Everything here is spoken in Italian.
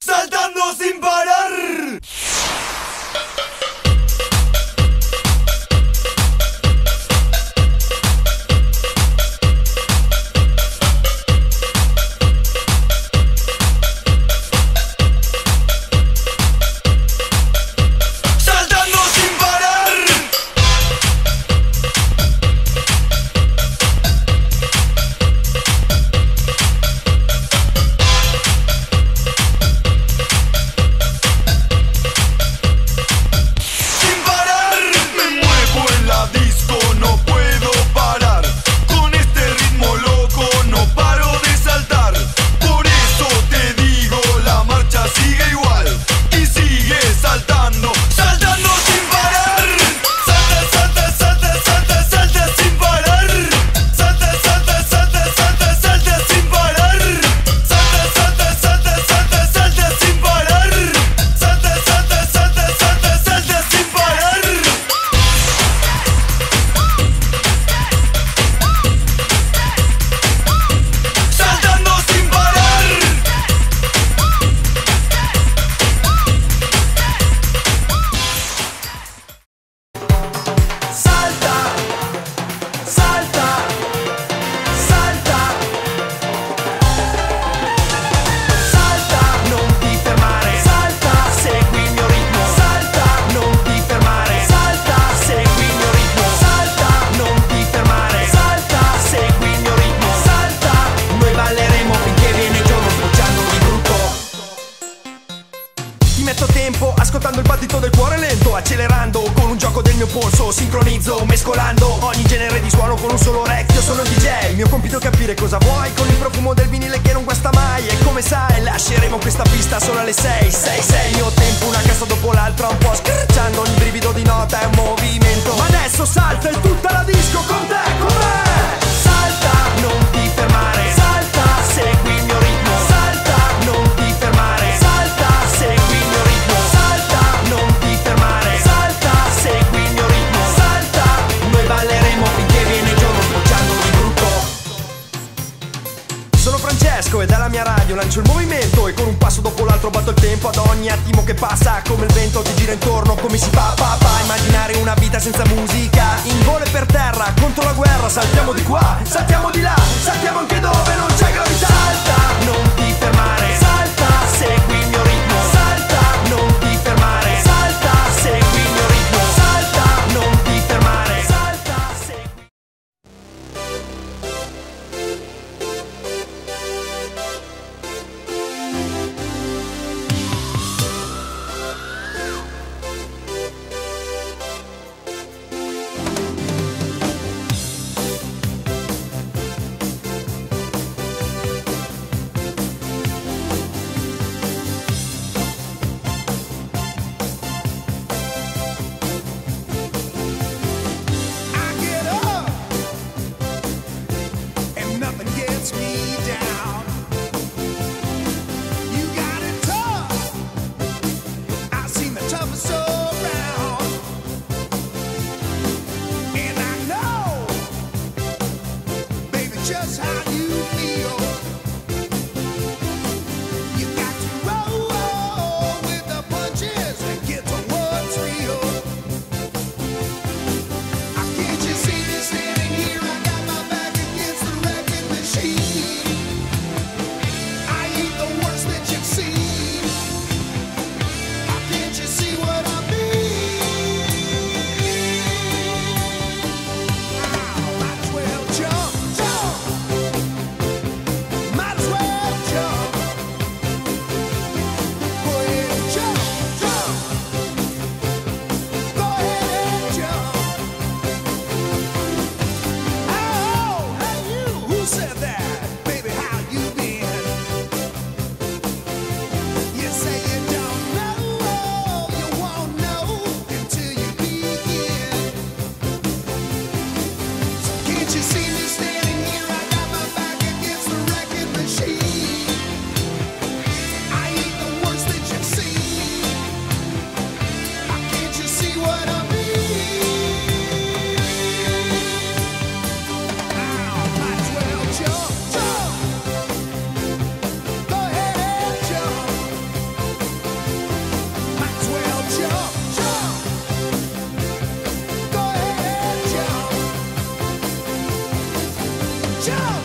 Saltando sin parar. Ascoltando il battito del cuore lento, accelerando con un gioco del mio polso, sincronizzo, mescolando ogni genere di suono con un solo orecchio. Sono il DJ, il mio compito è capire cosa vuoi con il profumo del vinile che non guasta mai. E come sai lasceremo questa pista solo alle 6, 6, 6. Il mio tempo una cassa dopo l'altra, un po' schiacciando, ogni brivido di nota è un movimento. Ma adesso salta e tutta la disco con te, con me. Salta, non ti fermare, salta, segui il mio ritmo. Salta, non ti fermare, salta, segui il mio ritmo. Non ti fermare, salta, segui il mio ritmo, salta. Noi balleremo finché viene il giorno, bruciando di brutto. Sono Francesco e dalla mia radio lancio il movimento e con un passo dopo l'altro batto il tempo ad ogni attimo che passa, come il vento che gira intorno. Come si fa, immaginare una vita senza musica? In volo e per terra, contro la guerra, saltiamo di qua, saltiamo di là, saltiamo anche dove non c'è gravità. Salta, non ti fermare, salta, segui il mio ritmo, salta, non ti fermare, salta, segui il mio ritmo, salta, non ti fermare, salta, segui. Just how you feel. You got to roll with the punches and get to what's real. Can't you see me standing here? I got my back against the wrecking machine. I ain't the worst that you've seen. Can't you see what I mean? Might as well jump. Might as well jump. Go ahead and jump, jump. Go ahead and jump. Oh, hey you, who said that? Baby, how you been? You say you don't know, you won't know until you begin. So can't you see me standing here? I got my back against the wrecking machine. I ain't the worst that you've seen. Can't you see what I mean? Might as well jump, jump. Go ahead and jump. Ciao!